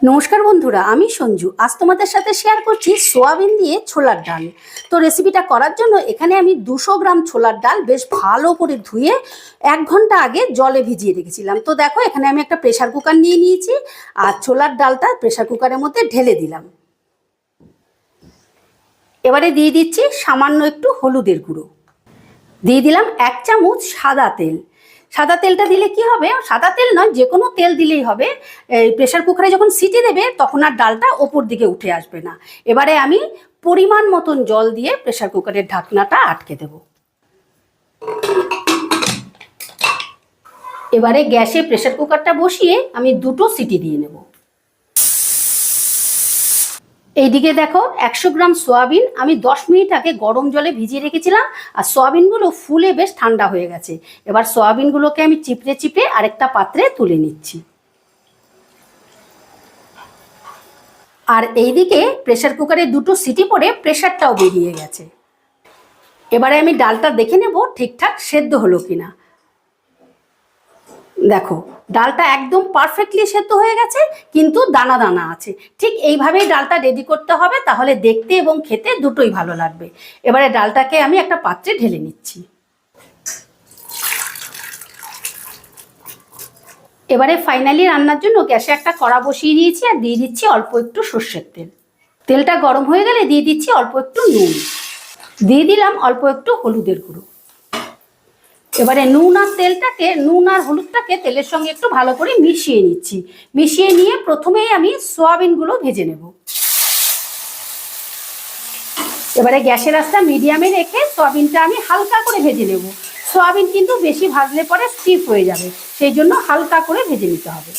নমস্কার বন্ধুরা, আমি সঞ্জু। আজ তোমাদের সাথে শেয়ার করছি সোয়াবিন দিয়ে ছোলার ডাল। তো রেসিপিটা করার জন্য এখানে আমি 200 গ্রাম ছোলার ডাল বেশ ভালো করে ধুয়ে 1 ঘন্টা আগে জলে ভিজিয়ে রেখেছিলাম। তো দেখো, এখানে আমি একটা প্রেসার কুকার নিয়ে নিয়েছি আর ছোলার ডালটা প্রেসার কুকারের মধ্যে ঢেলে দিলাম। এবারে দিয়ে দিচ্ছি সামান্য একটু হলুদের গুঁড়ো, দিয়ে দিলাম 1 চামচ সাদা তেল। সাদা তেলটা দিলে কি হবে, সাদা তেল নয়, যে কোনো তেল দিলেই হবে। এই প্রেসার কুকারে যখন সিটি দেবে তখন আর ডালটা ওপর দিকে উঠে আসবে না। এবারে আমি পরিমাণ মতন জল দিয়ে প্রেসার কুকারের ঢাকনাটা আটকে দেব। এবারে গ্যাসে প্রেসার কুকারটা বসিয়ে আমি 2টো সিটি দিয়ে নেব। এইদিকে দেখো, 100 গ্রাম সোয়াবিন আমি 10 মিনিট আগে গরম জলে ভিজিয়ে রেখেছিলাম আর সোয়াবিনগুলো ফুলে বেশ ঠান্ডা হয়ে গেছে। এবার সোয়াবিনগুলোকে আমি চিপড়ে চিপড়ে আরেকটা পাত্রে তুলে নিচ্ছি। আর এইদিকে প্রেসার কুকারে 2টো সিটি পড়ে প্রেসারটাও বেরিয়ে গেছে। এবারে আমি ডালটা দেখে নেব ঠিকঠাক সেদ্ধ হলো কিনা। দেখো, ডালটা একদম পারফেক্টলি সেদ্ধ হয়ে গেছে, কিন্তু দানা দানা আছে। ঠিক এইভাবেই ডালটা রেডি করতে হবে, তাহলে দেখতে এবং খেতে দুটোই ভালো লাগবে। এবারে ডালটাকে আমি একটা পাত্রে ঢেলে নিচ্ছি। এবারে ফাইনালি রান্নার জন্য গ্যাসে একটা কড়া বসিয়ে দিয়েছি আর দিয়ে দিচ্ছি অল্প একটু সর্ষের তেল। তেলটা গরম হয়ে গেলে দিয়ে দিচ্ছি অল্প একটু নুন, দিয়ে দিলাম অল্প একটু হলুদের গুঁড়ো। এবারে নুন আর হলুদটাকে তেলের সঙ্গে একটু ভালো করে মিশিয়ে নিচ্ছি। মিশিয়ে নিয়ে প্রথমেই আমি সোয়াবিনগুলো ভেজে নেব। এবারে গ্যাসের আঁচটা মিডিয়ামে রেখে সোয়াবিনটা আমি হালকা করে ভেজে নেব। সোয়াবিন কিন্তু বেশি ভাজলে পরে স্টিফ হয়ে যাবে, সেই জন্য হালকা করে ভেজে নিতে হবে।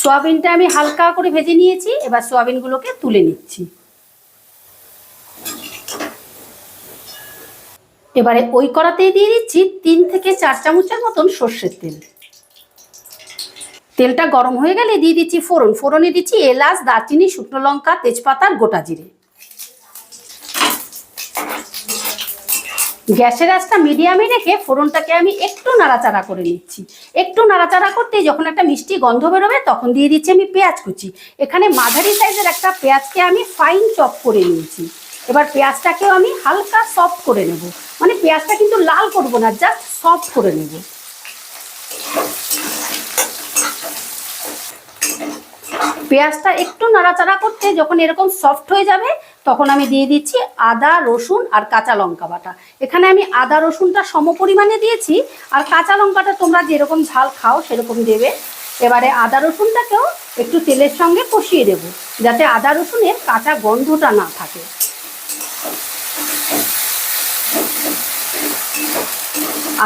সোয়াবিনটা আমি হালকা করে ভেজে নিয়েছি, এবার সোয়াবিনগুলোকে তুলে নিচ্ছি। এবারে ওই কড়াতেই দিয়ে দিচ্ছি 3 থেকে 4 চামচের মতন সর্ষের তেল। তেলটা গরম হয়ে গেলে দিয়ে দিচ্ছি ফোড়ন। ফোড়নে দিচ্ছি এলাচ, দারচিনি, শুকনো লঙ্কা, তেজপাতা, গোটা জিরে। গ্যাসের আঁচটা মিডিয়ামে রেখে ফোড়নটাকে আমি একটু নাড়াচাড়া করে নিচ্ছি। একটু নাড়াচাড়া করতে যখন একটা মিষ্টি গন্ধ বেরোবে তখন দিয়ে দিচ্ছি আমি পেঁয়াজ কুচি। এখানে মাঝারি সাইজের একটা পেঁয়াজকে আমি ফাইন চপ করে নিয়েছি। এবার পেঁয়াজটাকেও আমি হালকা সফট করে নেব, মানে পেঁয়াজটা কিন্তু লাল করব না, জাস্ট সফট করে নেব। পেঁয়াজটা একটু নাড়াচাড়া করতে যখন এরকম সফট হয়ে যাবে তখন আমি দিয়ে দিচ্ছি আদা, রসুন আর কাঁচা লঙ্কা বাটা। এখানে আমি আদা রসুনটা সম পরিমাণে দিয়েছি, আর কাঁচা লঙ্কাটা তোমরা যেরকম ঝাল খাও সেরকম দেবে। এবারে আদা রসুনটাকেও একটু তেলের সঙ্গে কষিয়ে দেব, যাতে আদা রসুনের কাঁচা গন্ধটা না থাকে।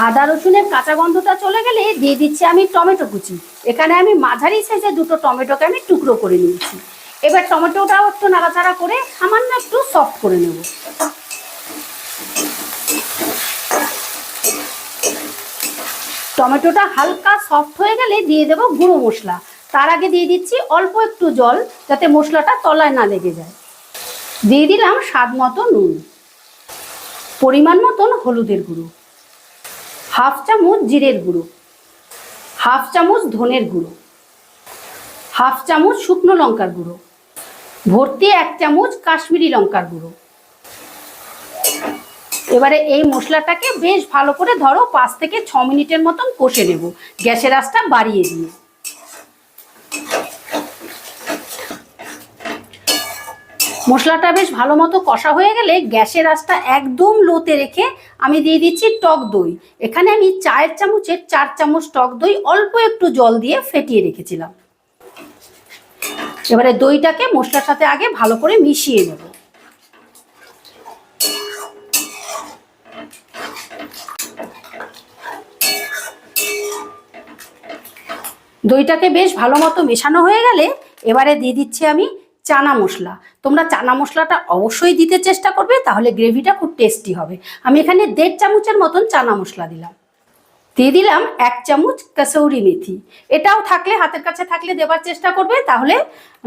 আদা রসুনের কাঁচা গন্ধটা চলে গেলে দিয়ে দিচ্ছি আমি টমেটো কুচি। এখানে আমি মাঝারি সাইজের 2টো টমেটোকে আমি টুকরো করে নিয়েছি। এবার টমেটোটাও একটু নাড়াচাড়া করে সামান্য একটু সফট করে নেব। টমেটোটা হালকা সফট হয়ে গেলে দিয়ে দেব গুঁড়ো মশলা। তার আগে দিয়ে দিচ্ছি অল্প একটু জল, যাতে মশলাটা তলায় না লেগে যায়। দিয়ে দিলাম স্বাদ মতো নুন, পরিমাণ মতন হলুদের গুঁড়ো, 1/2 চামচ জিরের গুঁড়ো, 1/2 চামচ ধনের গুঁড়ো, 1/2 চামচ শুকনো লঙ্কার গুঁড়ো, ভর্তি 1 চামচ কাশ্মীরি লঙ্কার গুঁড়ো। এবারে এই মশলাটাকে বেশ ভালো করে 5 থেকে 6 মিনিটের মতন কষে নেব, গ্যাসের আঁচটা বাড়িয়ে দিয়ে। মশলাটা বেশ ভালো মতো কষা হয়ে গেলে গ্যাসের আঁচটা একদম লোতে রেখে আমি দিয়ে দিচ্ছি টক দই। এখানে আমি চায়ের চামচের 4 চামচ টক দই অল্প একটু জল দিয়ে ফেটিয়ে রেখেছিলাম। এবারে দইটাকে মশলার সাথে আগে ভালো করে মিশিয়ে নেব। দইটাকে বেশ ভালো মতো মেশানো হয়ে গেলে এবারে দিয়ে দিচ্ছি আমি চানা মশলা। তোমরা চানা মশলাটা অবশ্যই দিতে চেষ্টা করবে, তাহলে গ্রেভিটা খুব টেস্টি হবে। আমি এখানে 1.5 চামচের মতন চানা মশলা দিলাম। দিয়ে দিলাম 1 চামচ কাসৌরি মেথি। এটাও থাকলে, হাতের কাছে থাকলে দেবার চেষ্টা করবে, তাহলে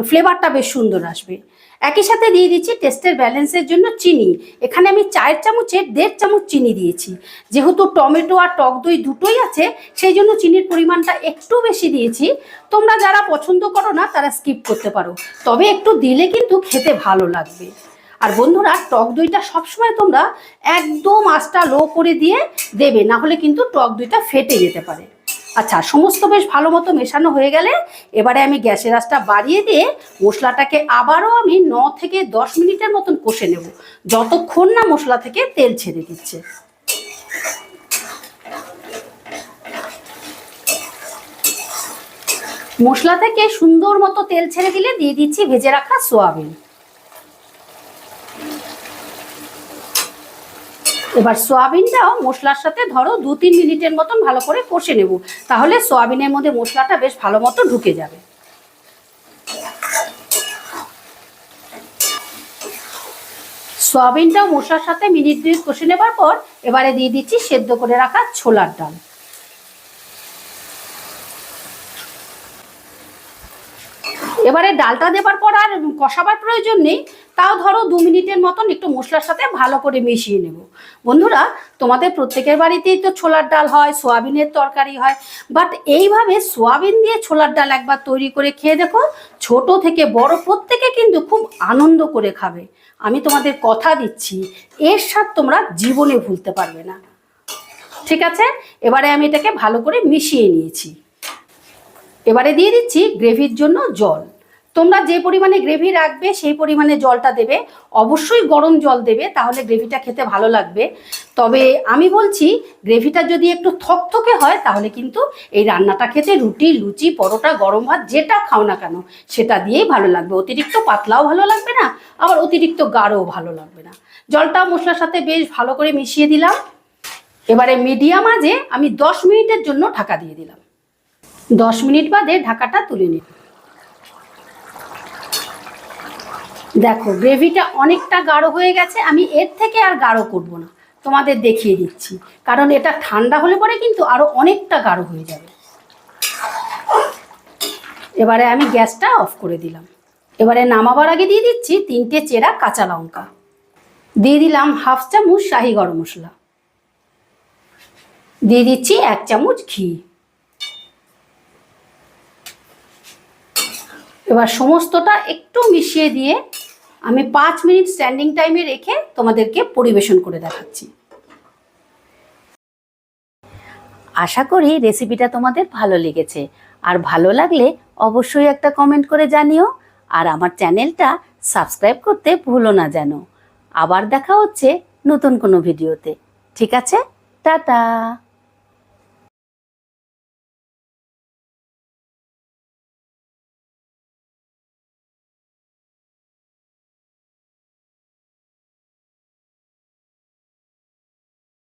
ফ্লেভারটা বেশ সুন্দর আসবে। একই সাথে দিয়ে দিচ্ছি টেস্টের ব্যালেন্সের জন্য চিনি। এখানে আমি 4 চামচের 1.5 চামচ চিনি দিয়েছি। যেহেতু টমেটো আর টক দই দুটোই আছে, সেই জন্য চিনির পরিমাণটা একটু বেশি দিয়েছি। তোমরা যারা পছন্দ করো না তারা স্কিপ করতে পারো, তবে একটু দিলে কিন্তু খেতে ভালো লাগবে। আর বন্ধুরা, টক দইটা সবসময় তোমরা একদম আঁচটা লো করে দিয়ে দেবে, না হলে কিন্তু টক দইটা ফেটে যেতে পারে। আচ্ছা, সমস্ত বেশ ভালো মতো মেশানো হয়ে গেলে এবারে আমি গ্যাসের আঁচটা বাড়িয়ে দিয়ে মশলাটাকে আবারও আমি 9 থেকে 10 মিনিটের মতন কষে নেব, যতক্ষণ না মশলা থেকে তেল ছেড়ে দিচ্ছে। মশলা থেকে সুন্দর মতো তেল ছেড়ে দিলে দিয়ে দিচ্ছি ভেজে রাখা সোয়াবিন। এবার সোয়াবিনটাও মশলার সাথে ধরো 2-3 মিনিটের মতন ভালো করে কষে নেব, তাহলে সোয়াবিনের মধ্যে মশলাটা বেশ ভালো মতো ঢুকে যাবে। সোয়াবিনটাও মশলার সাথে মিনিট 2 কষে নেবার পর এবারে দিয়ে দিচ্ছি সেদ্ধ করে রাখা ছোলার ডাল। এবারে ডালটা দেবার পর আর কষাবার প্রয়োজন নেই, তাও ধরো 2 মিনিটের মতন একটু মশলার সাথে ভালো করে মিশিয়ে নেব। বন্ধুরা, তোমাদের প্রত্যেকের বাড়িতেই তো ছোলার ডাল হয়, সোয়াবিনের তরকারি হয়, বাট এইভাবে সোয়াবিন দিয়ে ছোলার ডাল একবার তৈরি করে খেয়ে দেখো, ছোট থেকে বড় প্রত্যেকে কিন্তু খুব আনন্দ করে খাবে। আমি তোমাদের কথা দিচ্ছি, এর স্বাদ তোমরা জীবনে ভুলতে পারবে না। ঠিক আছে, এবারে আমি এটাকে ভালো করে মিশিয়ে নিয়েছি। এবারে দিয়ে দিচ্ছি গ্রেভির জন্য জল। তোমরা যে পরিমাণে গ্রেভি রাখবে সেই পরিমাণে জলটা দেবে, অবশ্যই গরম জল দেবে, তাহলে গ্রেভিটা খেতে ভালো লাগবে। তবে আমি বলছি, গ্রেভিটা যদি একটু থকথকে হয় তাহলে কিন্তু এই রান্নাটা খেতে রুটি, লুচি, পরোটা, গরম ভাত যেটা খাও না কেন সেটা দিয়েই ভালো লাগবে। অতিরিক্ত পাতলাও ভালো লাগবে না, আবার অতিরিক্ত গাঢ়ও ভালো লাগবে না। জলটা মশলার সাথে বেশ ভালো করে মিশিয়ে দিলাম। এবারে মিডিয়াম আঁচে আমি 10 মিনিটের জন্য ঢাকা দিয়ে দিলাম। 10 মিনিট বাদে ঢাকাটা তুলে নিই। দেখো, গ্রেভিটা অনেকটা গাঢ় হয়ে গেছে। আমি এর থেকে আর গাঢ় করব না, তোমাদের দেখিয়ে দিচ্ছি, কারণ এটা ঠান্ডা হলে পরে কিন্তু আরো অনেকটা গাঢ় হয়ে যাবে। এবারে আমি গ্যাসটা অফ করে দিলাম। এবারে নামাবার আগে দিয়ে দিচ্ছি 3টে চেরা কাঁচা লঙ্কা, দিয়ে দিলাম 1/2 চামচ শাহি গরম মশলা, দিয়ে দিচ্ছি 1 চামচ ঘি। এবার সমস্তটা একটু মিশিয়ে দিয়ে আমি 5 মিনিট স্ট্যান্ডিং টাইমে রেখে তোমাদেরকে পরিবেশন করে দেখাচ্ছি। আশা করি রেসিপিটা তোমাদের ভালো লেগেছে, আর ভালো লাগলে অবশ্যই একটা কমেন্ট করে জানিও, আর আমার চ্যানেলটা সাবস্ক্রাইব করতে ভুলো না যেন। আবার দেখা হচ্ছে নতুন কোনো ভিডিওতে। ঠিক আছে, টাটা।